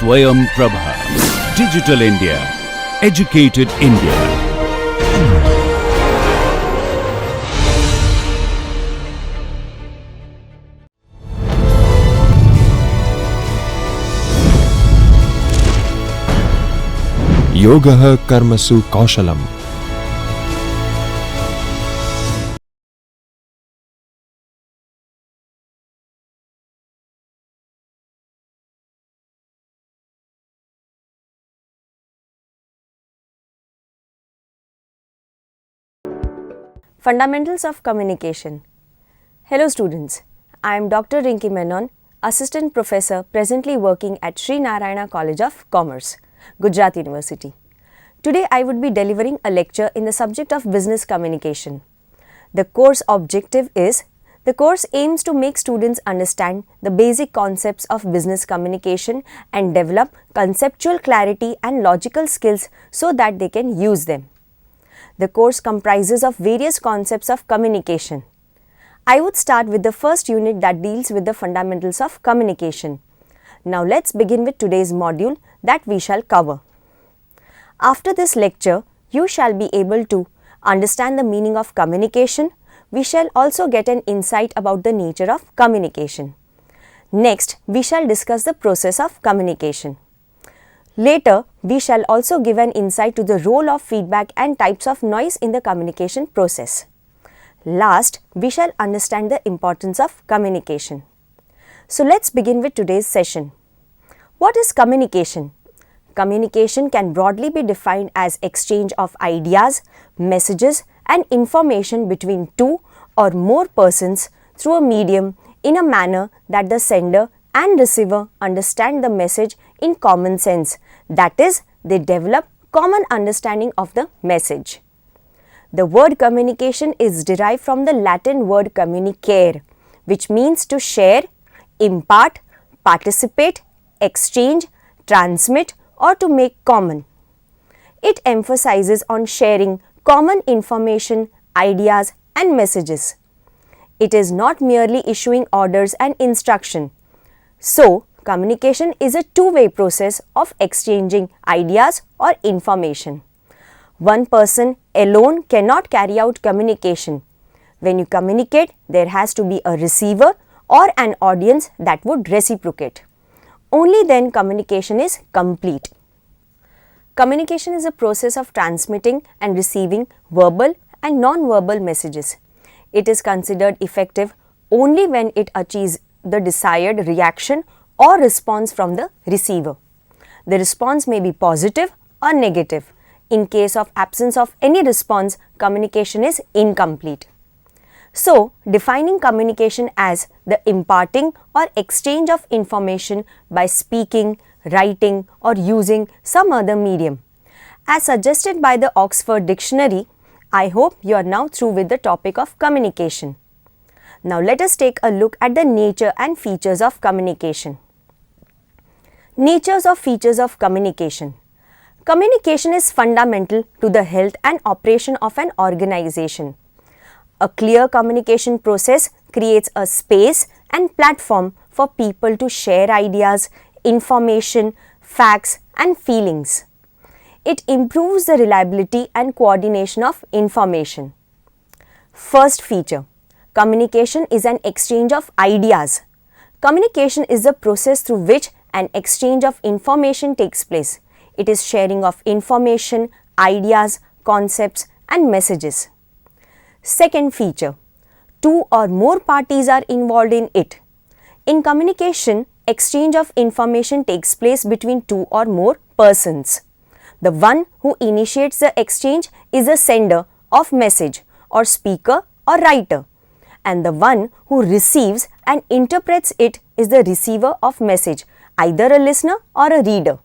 Swayam Prabha. Digital India. Educated India. Yogah Karmasu Kaushalam. Fundamentals of Communication. Hello students, I am Dr. Rinki Menon, Assistant Professor presently working at Sri Narayana College of Commerce, Gujarat University. Today I would be delivering a lecture in the subject of business communication. The course objective is, the course aims to make students understand the basic concepts of business communication and develop conceptual clarity and logical skills so that they can use them. The course comprises of various concepts of communication. I would start with the first unit that deals with the fundamentals of communication. Now let's begin with today's module that we shall cover. After this lecture, you shall be able to understand the meaning of communication. We shall also get an insight about the nature of communication. Next, we shall discuss the process of communication. Later, we shall also give an insight to the role of feedback and types of noise in the communication process. Last, we shall understand the importance of communication. So let's begin with today's session. What is communication? Communication can broadly be defined as exchange of ideas, messages and information between two or more persons through a medium in a manner that the sender and receiver understand the message in common sense, that is, they develop common understanding of the message. The word communication is derived from the Latin word communicare, which means to share, impart, participate, exchange, transmit or to make common. It emphasizes on sharing common information, ideas and messages. It is not merely issuing orders and instruction. So, communication is a two-way process of exchanging ideas or information. One person alone cannot carry out communication. When you communicate, there has to be a receiver or an audience that would reciprocate. Only then communication is complete. Communication is a process of transmitting and receiving verbal and non-verbal messages. It is considered effective only when it achieves the desired reaction or response from the receiver. The response may be positive or negative. In case of absence of any response, communication is incomplete. So, defining communication as the imparting or exchange of information by speaking, writing or using some other medium. As suggested by the Oxford Dictionary, I hope you are now through with the topic of communication. Now let us take a look at the nature and features of communication. Natures or features of communication. Communication is fundamental to the health and operation of an organization. A clear communication process creates a space and platform for people to share ideas, information, facts and feelings. It improves the reliability and coordination of information. First feature. Communication is an exchange of ideas. Communication is the process through which an exchange of information takes place. It is sharing of information, ideas, concepts and messages. Second feature. Two or more parties are involved in it. In communication, exchange of information takes place between two or more persons. The one who initiates the exchange is the sender of message or speaker or writer, and the one who receives and interprets it is the receiver of message, either a listener or a reader.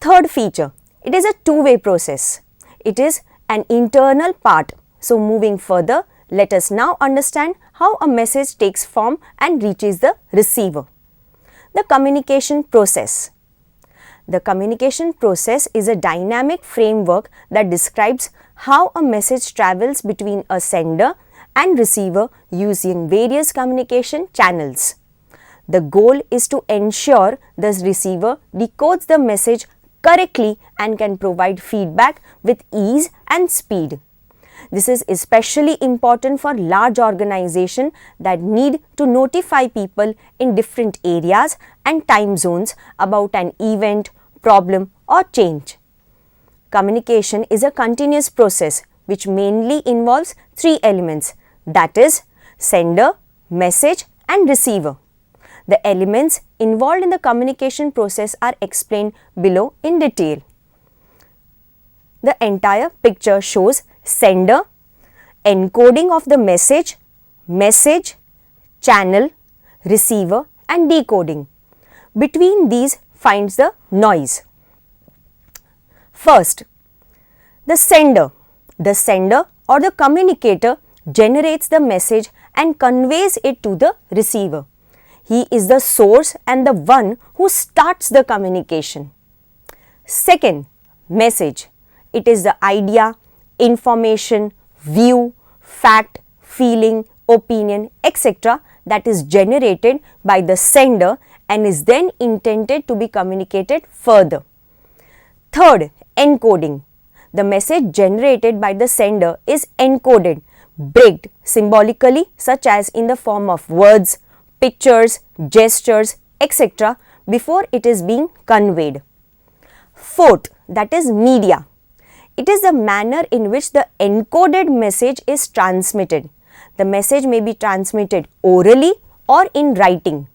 Third feature, it is a two-way process. It is an internal part. So moving further, let us now understand how a message takes form and reaches the receiver. The communication process. The communication process is a dynamic framework that describes how a message travels between a sender and receiver using various communication channels. The goal is to ensure the receiver decodes the message correctly and can provide feedback with ease and speed. This is especially important for large organizations that need to notify people in different areas and time zones about an event, problem or change. Communication is a continuous process which mainly involves three elements, that is, sender, message and receiver. The elements involved in the communication process are explained below in detail. The entire picture shows sender, encoding of the message, channel, receiver and decoding. Between these finds the noise. First, the sender. The sender or the communicator generates the message and conveys it to the receiver. He is the source and the one who starts the communication. Second, message. It is the idea, information, view, fact, feeling, opinion, etc. that is generated by the sender and is then intended to be communicated further. Third, encoding. The message generated by the sender is encoded, bricked symbolically such as in the form of words, pictures, gestures, etc. before it is being conveyed. Fourth, that is media. It is the manner in which the encoded message is transmitted. The message may be transmitted orally or in writing.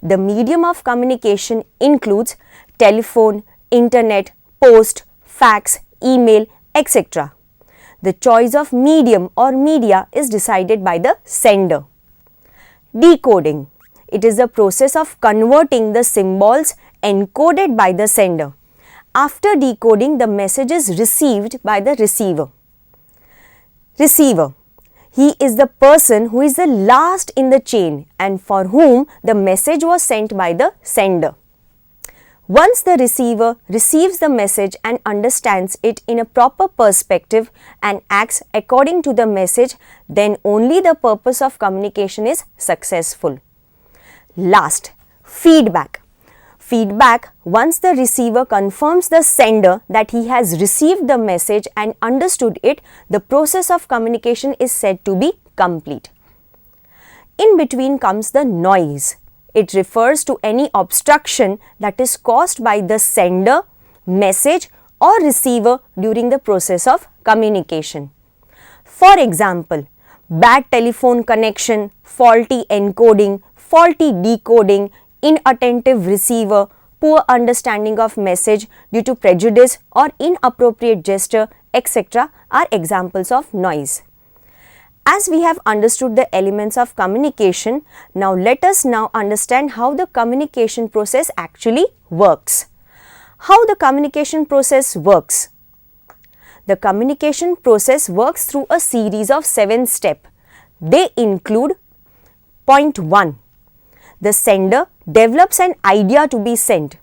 The medium of communication includes telephone, internet, post, fax, email, etc. The choice of medium or media is decided by the sender. Decoding. It is the process of converting the symbols encoded by the sender. After decoding, the message is received by the receiver. Receiver. He is the person who is the last in the chain and for whom the message was sent by the sender. Once the receiver receives the message and understands it in a proper perspective and acts according to the message, then only the purpose of communication is successful. Last, feedback. Feedback, once the receiver confirms the sender that he has received the message and understood it, the process of communication is said to be complete. In between comes the noise. It refers to any obstruction that is caused by the sender, message or receiver during the process of communication. For example, bad telephone connection, faulty encoding, faulty decoding, inattentive receiver, poor understanding of message due to prejudice or inappropriate gesture, etc. are examples of noise. As we have understood the elements of communication, now let us now understand how the communication process actually works. How the communication process works? The communication process works through a series of 7 steps. They include point 1. The sender develops an idea to be sent.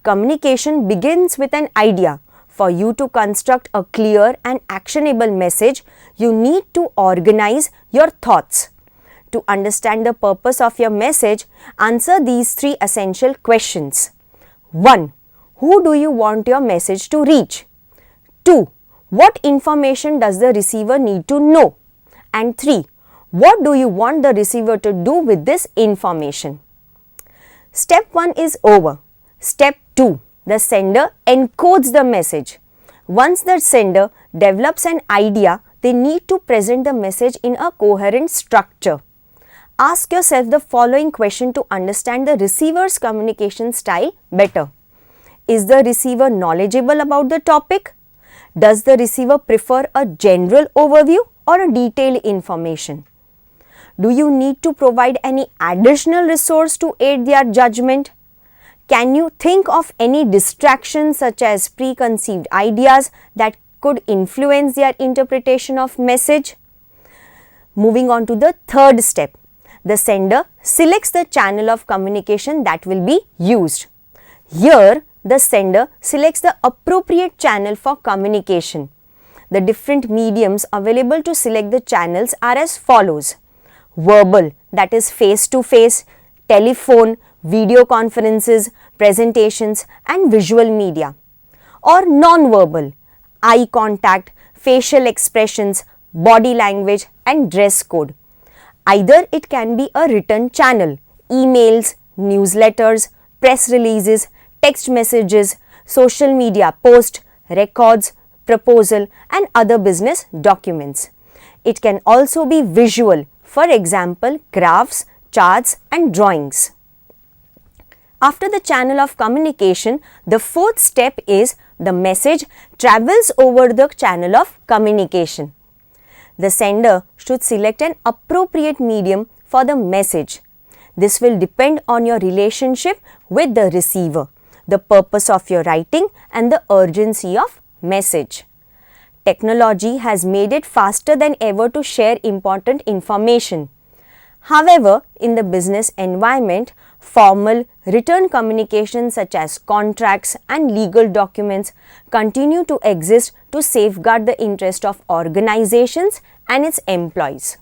Communication begins with an idea. For you to construct a clear and actionable message, you need to organize your thoughts. To understand the purpose of your message, answer these 3 essential questions. 1. Who do you want your message to reach? 2. What information does the receiver need to know? And 3. What do you want the receiver to do with this information? Step 1 is over. Step 2. The sender encodes the message. Once the sender develops an idea, they need to present the message in a coherent structure. Ask yourself the following question to understand the receiver's communication style better. Is the receiver knowledgeable about the topic? Does the receiver prefer a general overview or a detailed information? Do you need to provide any additional resource to aid their judgment? Can you think of any distractions such as preconceived ideas that could influence their interpretation of message? Moving on to the third step. The sender selects the channel of communication that will be used. Here, the sender selects the appropriate channel for communication. The different mediums available to select the channels are as follows. Verbal, that is face to face, telephone, video conferences, presentations, and visual media. Or non-verbal, eye contact, facial expressions, body language, and dress code. Either it can be a written channel, emails, newsletters, press releases, text messages, social media posts, records, proposal, and other business documents. It can also be visual, for example, graphs, charts, and drawings. After the channel of communication, the fourth step is the message travels over the channel of communication. The sender should select an appropriate medium for the message. This will depend on your relationship with the receiver, the purpose of your writing, and the urgency of message. Technology has made it faster than ever to share important information. However, in the business environment, formal written communication such as contracts and legal documents continue to exist to safeguard the interest of organizations and its employees.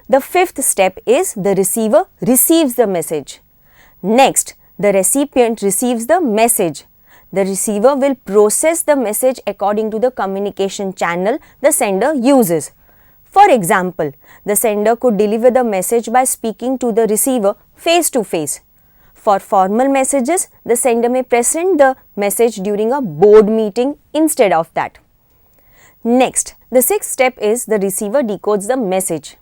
The fifth step is the receiver receives the message. Next, the recipient receives the message. The receiver will process the message according to the communication channel the sender uses. For example, the sender could deliver the message by speaking to the receiver face to face. For formal messages, the sender may present the message during a board meeting instead of that. Next, the sixth step is the receiver decodes the message.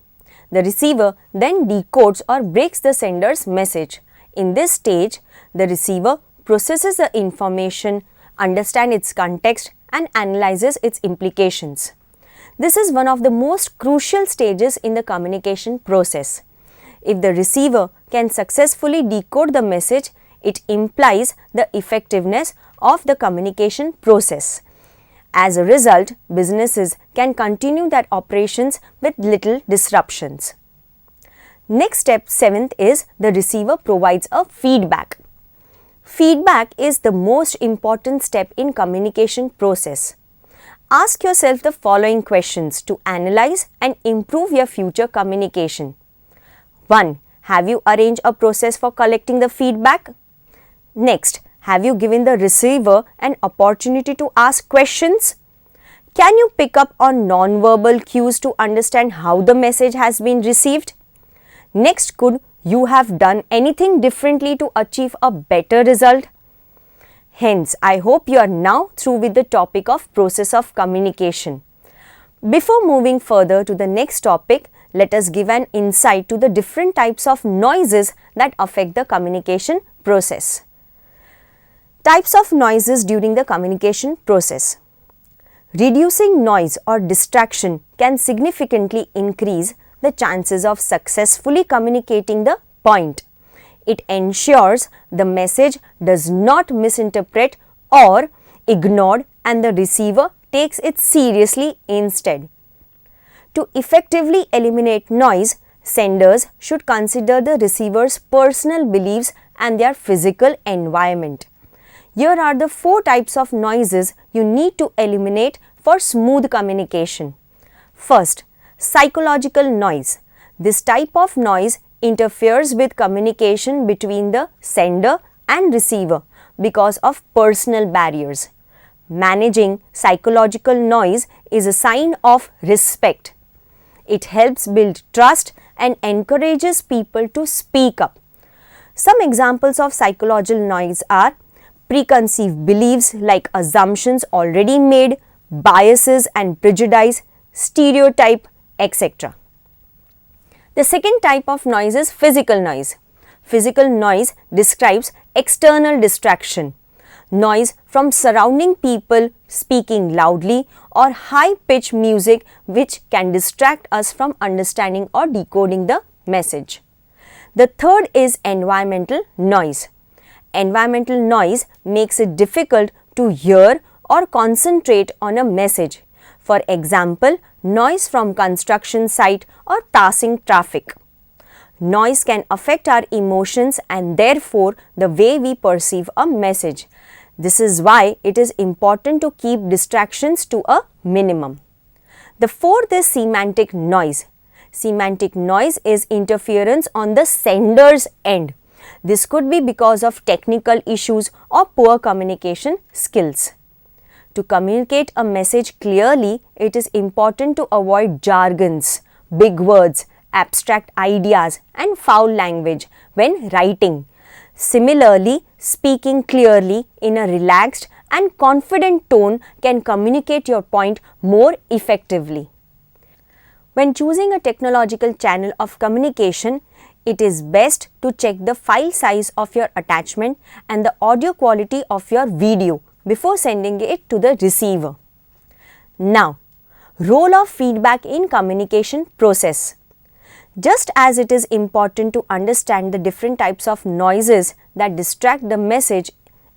The receiver then decodes or breaks the sender's message. In this stage, the receiver processes the information, understands its context, and analyzes its implications. This is one of the most crucial stages in the communication process. If the receiver can successfully decode the message, it implies the effectiveness of the communication process. As a result, businesses can continue their operations with little disruptions. Next step, seventh, is the receiver provides a feedback. Feedback is the most important step in communication process. Ask yourself the following questions to analyze and improve your future communication. 1. Have you arranged a process for collecting the feedback? Next, have you given the receiver an opportunity to ask questions? Can you pick up on non-verbal cues to understand how the message has been received? Next, could you have done anything differently to achieve a better result? Hence, I hope you are now through with the topic of process of communication. Before moving further to the next topic, let us give an insight to the different types of noises that affect the communication process. Types of noises during the communication process. Reducing noise or distraction can significantly increase the chances of successfully communicating the point. It ensures the message does not misinterpret or ignored and the receiver takes it seriously instead. To effectively eliminate noise, senders should consider the receiver's personal beliefs and their physical environment. Here are the 4 types of noises you need to eliminate for smooth communication. First, psychological noise. This type of noise interferes with communication between the sender and receiver because of personal barriers. Managing psychological noise is a sign of respect. It helps build trust and encourages people to speak up. Some examples of psychological noise are preconceived beliefs like assumptions already made, biases and prejudice, stereotype, etc. The second type of noise is physical noise. Physical noise describes external distraction. Noise from surrounding people speaking loudly or high-pitched music which can distract us from understanding or decoding the message. The third is environmental noise. Environmental noise makes it difficult to hear or concentrate on a message. For example, noise from construction site or passing traffic. Noise can affect our emotions and therefore the way we perceive a message. This is why it is important to keep distractions to a minimum. The fourth is semantic noise. Semantic noise is interference on the sender's end. This could be because of technical issues or poor communication skills. To communicate a message clearly, it is important to avoid jargons, big words, abstract ideas, and foul language when writing. Similarly, speaking clearly in a relaxed and confident tone can communicate your point more effectively. When choosing a technological channel of communication, it is best to check the file size of your attachment and the audio quality of your video before sending it to the receiver. Now, role of feedback in communication process. Just as it is important to understand the different types of noises that distract the message,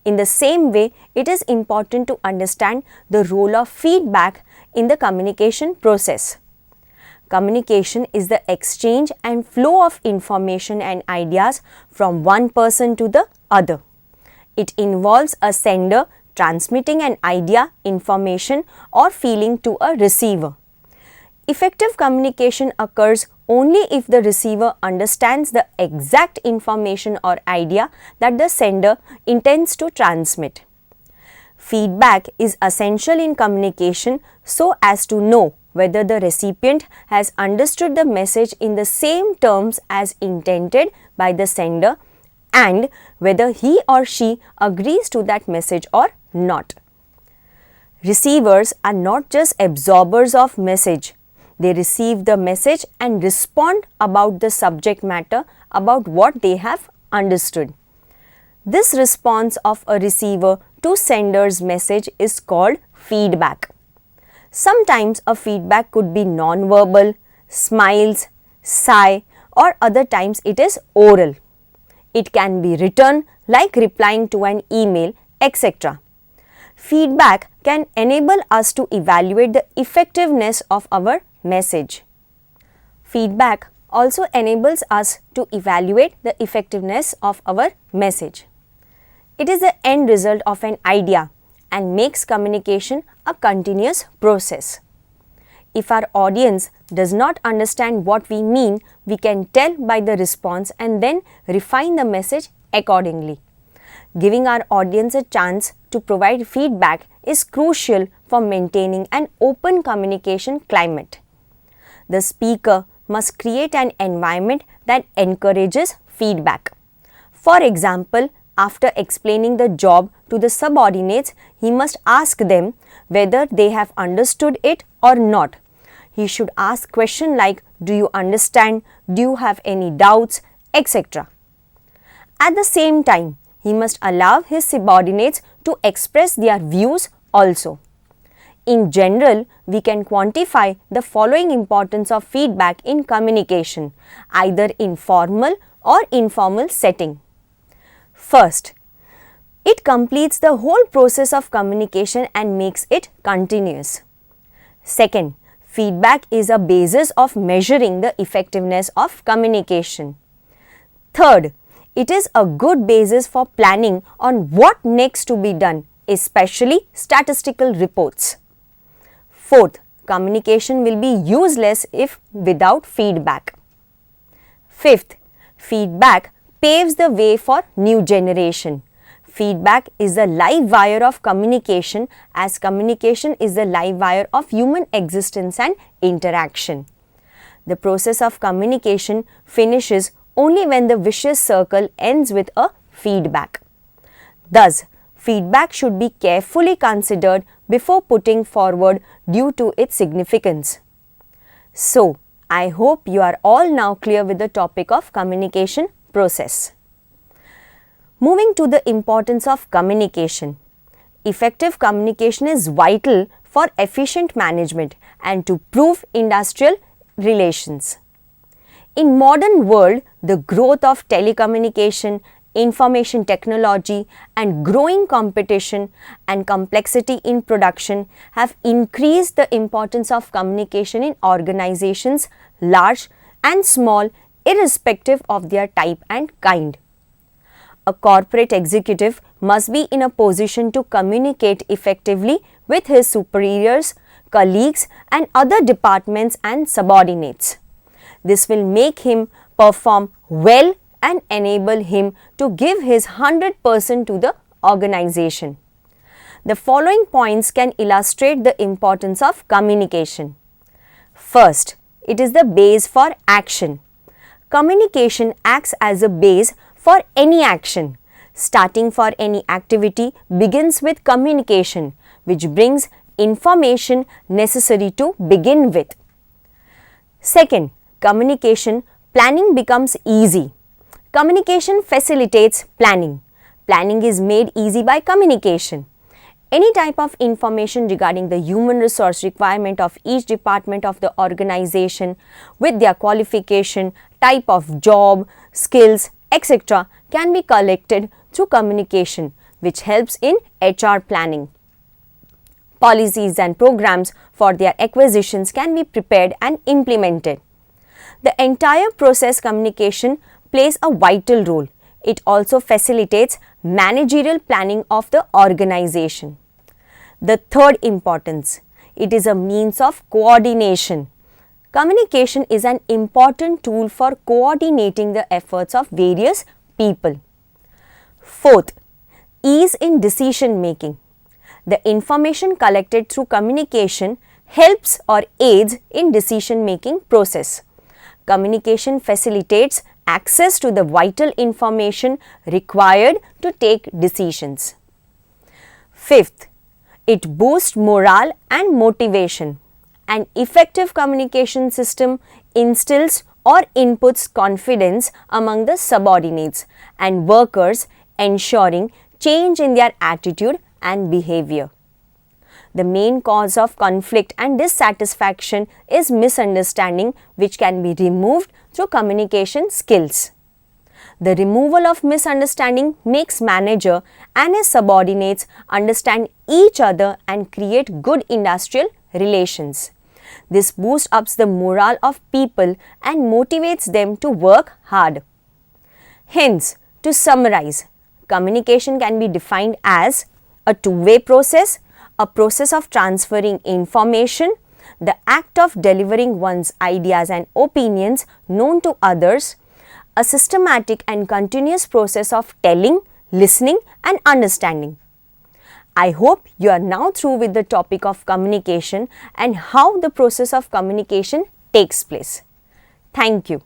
in the same way, it is important to understand the role of feedback in the communication process. Communication is the exchange and flow of information and ideas from one person to the other. It involves a sender transmitting an idea, information, or feeling to a receiver. Effective communication occurs only if the receiver understands the exact information or idea that the sender intends to transmit. Feedback is essential in communication so as to know whether the recipient has understood the message in the same terms as intended by the sender and whether he or she agrees to that message or not. Receivers are not just absorbers of message. They receive the message and respond about the subject matter about what they have understood. This response of a receiver to sender's message is called feedback. Sometimes a feedback could be non-verbal, smiles, sigh, or other times it is oral. It can be written like replying to an email, etc. Feedback can enable us to evaluate the effectiveness of our message. Feedback also enables us to evaluate the effectiveness of our message. It is the end result of an idea and makes communication a continuous process. If our audience does not understand what we mean, we can tell by the response and then refine the message accordingly. Giving our audience a chance to provide feedback is crucial for maintaining an open communication climate. The speaker must create an environment that encourages feedback. For example, after explaining the job to the subordinates, he must ask them whether they have understood it or not. He should ask questions like, "Do you understand? Do you have any doubts?" etc. At the same time, he must allow his subordinates to express their views also. In general, we can quantify the following importance of feedback in communication, either in formal or informal setting. First, it completes the whole process of communication and makes it continuous. Second, feedback is a basis of measuring the effectiveness of communication. Third, it is a good basis for planning on what next to be done, especially statistical reports. Fourth, communication will be useless if without feedback. Fifth, feedback paves the way for new generation. Feedback is the live wire of communication, as communication is the live wire of human existence and interaction. The process of communication finishes only when the vicious circle ends with a feedback. Thus, feedback should be carefully considered before putting forward due to its significance. So, I hope you are all now clear with the topic of communication process. Moving to the importance of communication. Effective communication is vital for efficient management and to improve industrial relations. In modern world, the growth of telecommunication, information technology and growing competition and complexity in production have increased the importance of communication in organizations, large and small, irrespective of their type and kind. A corporate executive must be in a position to communicate effectively with his superiors, colleagues and other departments and subordinates. This will make him perform well and enable him to give his 100% to the organization. The following points can illustrate the importance of communication. First, it is the base for action. Communication acts as a base for any action. Starting for any activity begins with communication, which brings information necessary to begin with. Second, communication planning becomes easy. Communication facilitates planning. Planning is made easy by communication. Any type of information regarding the human resource requirement of each department of the organization with their qualification, type of job, skills, etc. can be collected through communication, which helps in HR planning. Policies and programs for their acquisitions can be prepared and implemented. The entire process communication plays a vital role. It also facilitates managerial planning of the organization. The third importance, it is a means of coordination. Communication is an important tool for coordinating the efforts of various people. Fourth, ease in decision making. The information collected through communication helps or aids in decision making process. Communication facilitates access to the vital information required to take decisions. Fifth, it boosts morale and motivation. An effective communication system instills or inputs confidence among the subordinates and workers, ensuring change in their attitude and behavior. The main cause of conflict and dissatisfaction is misunderstanding, which can be removed through communication skills. The removal of misunderstanding makes manager and his subordinates understand each other and create good industrial relations. This boosts up the morale of people and motivates them to work hard. Hence, to summarize, communication can be defined as a two-way process, a process of transferring information, the act of delivering one's ideas and opinions known to others, a systematic and continuous process of telling, listening and understanding. I hope you are now through with the topic of communication and how the process of communication takes place. Thank you.